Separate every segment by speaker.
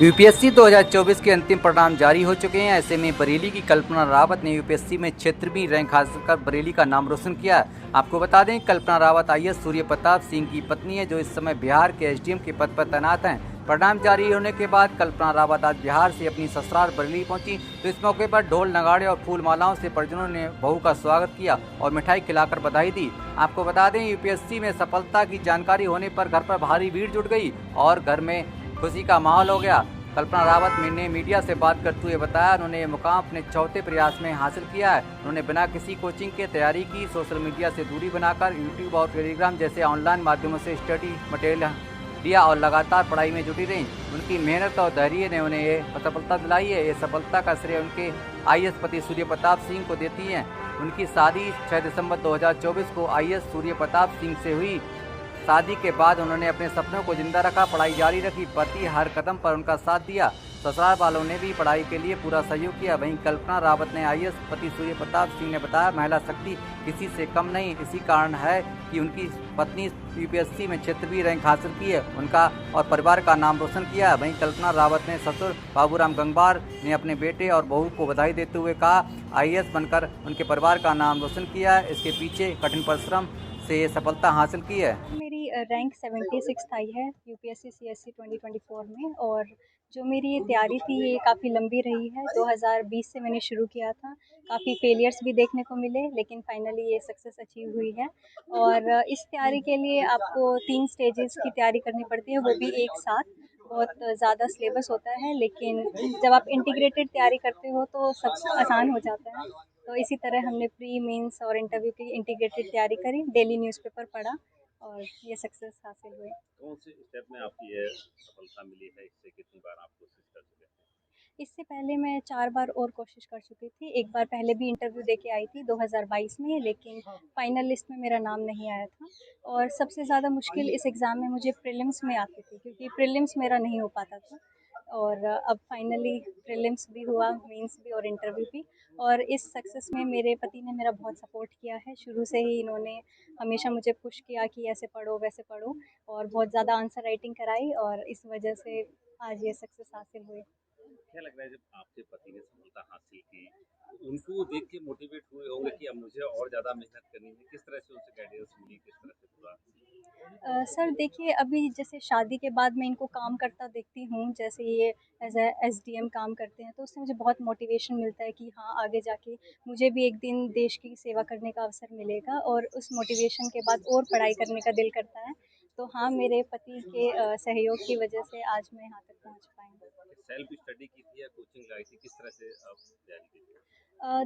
Speaker 1: UPSC 2024 के अंतिम परिणाम जारी हो चुके हैं। ऐसे में बरेली की कल्पना रावत ने यूपीएससी में क्षेत्रवीं रैंक हासिल कर बरेली का नाम रोशन किया है। आपको बता दें, कल्पना रावत आईएएस सूर्य प्रताप सिंह की पत्नी है, जो इस समय बिहार के एसडीएम के पद पर तैनात हैं। परिणाम जारी होने के बाद कल्पना रावत आज बिहार से अपनी ससुराल बरेली पहुंची, तो इस मौके पर ढोल नगाड़े और फूल मालाओं से परिजनों ने बहू का स्वागत किया और मिठाई खिलाकर बधाई दी। आपको बता दें, यूपीएससी में सफलता की जानकारी होने पर घर पर भारी भीड़ जुट गई और घर में खुशी का माहौल हो गया। कल्पना रावत ने मीडिया से बात करते हुए बताया, उन्होंने ये मुकाम अपने चौथे प्रयास में हासिल किया है। उन्होंने बिना किसी कोचिंग के तैयारी की, सोशल मीडिया से दूरी बनाकर यूट्यूब और टेलीग्राम जैसे ऑनलाइन माध्यमों से स्टडी मटेरियल लिया और लगातार पढ़ाई में जुटी रहीं। उनकी मेहनत और धैर्य ने उन्हें ये सफलता दिलाई है। ये सफलता का श्रेय उनके आईएएस पति सूर्य प्रताप सिंह को देती है। उनकी शादी 6 दिसंबर 2024 को आईएएस सूर्य प्रताप सिंह से हुई। शादी के बाद उन्होंने अपने सपनों को जिंदा रखा, पढ़ाई जारी रखी, पति हर कदम पर उनका साथ दिया। ससुराल वालों ने भी पढ़ाई के लिए पूरा सहयोग किया। वहीं कल्पना रावत ने आईएएस पति सूर्य प्रताप सिंह ने बताया, महिला शक्ति किसी से कम नहीं, इसी कारण है कि उनकी पत्नी यूपीएससी में क्षेत्रवीं रैंक हासिल की है, उनका और परिवार का नाम रोशन किया है। वहीं कल्पना रावत ने ससुर बाबूराम गंगवार ने अपने बेटे और बहू को बधाई देते हुए कहा, आईएएस बनकर उनके परिवार का नाम रोशन किया है, इसके पीछे कठिन परिश्रम से ये सफलता हासिल की है।
Speaker 2: मेरी रैंक 76 आई है यूपीएससी सीएससी 2024 में। और जो मेरी ये तैयारी थी, ये काफ़ी लंबी रही है। 2020 से मैंने शुरू किया था। काफ़ी फेलियर्स भी देखने को मिले, लेकिन फाइनली ये सक्सेस अचीव हुई है। और इस तैयारी के लिए आपको 3 स्टेजेस की तैयारी करनी पड़ती है, वो भी एक साथ। बहुत ज़्यादा सिलेबस होता है, लेकिन जब आप इंटीग्रेटेड तैयारी करते हो तो सब आसान हो जाता है। तो इसी तरह हमने प्री, मेंस और इंटरव्यू की इंटीग्रेटेड तैयारी करी, डेली न्यूज़पेपर पढ़ा और ये सक्सेस हासिल हुई।
Speaker 3: कौन से स्टेप में आपकी ये सफलता मिली है? इससे कितनी बार आप कोशिश कर चुके हैं?
Speaker 2: इससे पहले मैं 4 बार और कोशिश कर चुकी थी। एक बार पहले भी इंटरव्यू देके आई थी 2022 में, लेकिन फाइनल लिस्ट में मेरा नाम नहीं आया था। और सबसे ज़्यादा मुश्किल इस एग्ज़ाम में मुझे प्रीलिम्स में आती थी, क्योंकि प्रीलिम्स मेरा नहीं हो पाता था। और अब फाइनली प्रीलिम्स भी हुआ, मेंस भी और इंटरव्यू भी। और इस सक्सेस में मेरे पति ने मेरा बहुत सपोर्ट किया है। शुरू से ही इन्होंने हमेशा मुझे पुश किया कि ऐसे पढ़ो, वैसे पढ़ो, और बहुत ज़्यादा आंसर राइटिंग कराई, और इस वजह से आज ये सक्सेस हासिल हुई।
Speaker 3: क्या लग रहा है, जब आपके पति ने सफलता हासिल की, तो उनको देख के मोटिवेट हुए होंगे कि अब मुझे और ज़्यादा मेहनत करनी है? किस तरह से उनसे गाइडेंस मिली? किस तरह से पूरा?
Speaker 2: सर देखिए, अभी जैसे शादी के बाद मैं इनको काम करता देखती हूँ, जैसे ये एज ए एसडीएम काम करते हैं, तो उससे मुझे बहुत मोटिवेशन मिलता है कि हाँ, आगे जाके मुझे भी एक दिन देश की सेवा करने का अवसर मिलेगा। और उस मोटिवेशन के बाद और पढ़ाई करने का दिल करता है। तो हाँ, मेरे पति के सहयोग की वजह से आज मैं यहाँ तक पहुँच पाई हूँ।
Speaker 3: सेल्फ स्टडी की थी या कोचिंग लाई थी? किस तरह से आप तैयारी की थी?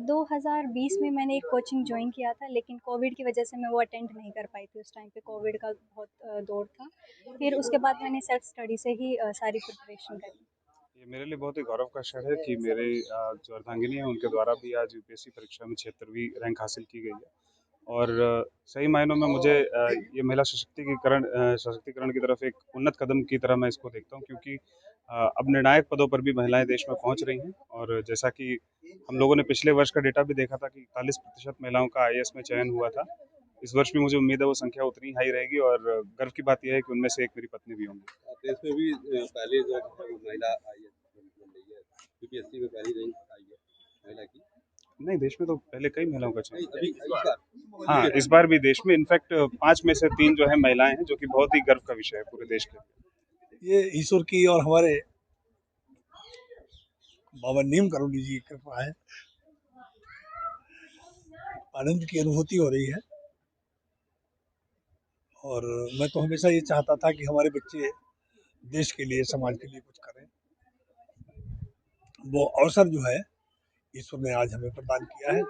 Speaker 2: 2020 में मैंने एक कोचिंग ज्वाइन किया था, लेकिन कोविड की वजह से मैं वो अटेंड नहीं कर पाई थी। उस टाइम पे कोविड का बहुत दौर था। फिर उसके बाद मैंने सेल्फ स्टडी से ही सारी प्रिपरेशन करी।
Speaker 4: ये मेरे लिए बहुत ही गौरव का क्षण है कि मेरे जो अर्धांगिनी है उनके द्वारा भी आज यूपीएससी परीक्षा में 76वीं रैंक हासिल की गई है। और सही मायनों में मुझे ये महिला सशक्तिकरण की तरफ एक उन्नत कदम की तरह मैं इसको देखता हूँ, क्योंकि अब निर्णायक पदों पर भी महिलाएं देश में पहुंच रही हैं। और जैसा कि हम लोगों ने पिछले वर्ष का डेटा भी देखा था कि 41% महिलाओं का आईएएस में चयन हुआ था। इस वर्ष भी मुझे उम्मीद है वो संख्या उतनी हाई रहेगी, और गर्व की बात यह है कि उनमें से एक मेरी पत्नी भी होंगी।
Speaker 3: देश में भी पहले जो महिला आई है, बन रही है, यूपीएससी में पहली रैंक आई है महिला की।
Speaker 4: नहीं, देश में तो पहले कई महिलाओं का चयन
Speaker 3: अभी इस बार
Speaker 4: हाँ, इस बार भी देश में इनफैक्ट 5 में से 3 जो है महिलाएं हैं, जो कि बहुत ही गर्व का विषय है पूरे देश के लिए।
Speaker 5: ये ईश्वर की और हमारे बाबा नीम करोड़ी जी की कृपा है। आनंद की अनुभूति हो रही है। और मैं तो हमेशा ये चाहता था कि हमारे बच्चे देश के लिए, समाज के लिए कुछ करें। वो अवसर जो है ईश्वर ने आज हमें प्रदान किया है,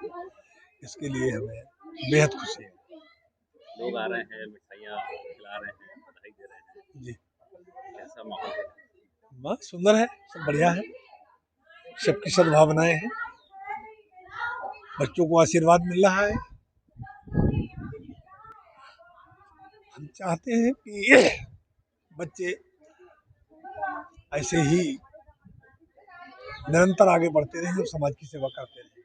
Speaker 5: इसके लिए हमें बेहद खुशी है।
Speaker 3: लोग आ रहे हैं, मिठाइयाँ खिला रहे हैं, बधाई दे रहे हैं,
Speaker 5: जी,
Speaker 3: कैसा माहौल है?
Speaker 5: बहुत सुंदर है, सब बढ़िया है, सबकी सद्भावनाएं हैं, बच्चों को आशीर्वाद मिल रहा है। हम चाहते हैं कि बच्चे ऐसे ही निरंतर आगे बढ़ते रहें और समाज की सेवा करते रहें।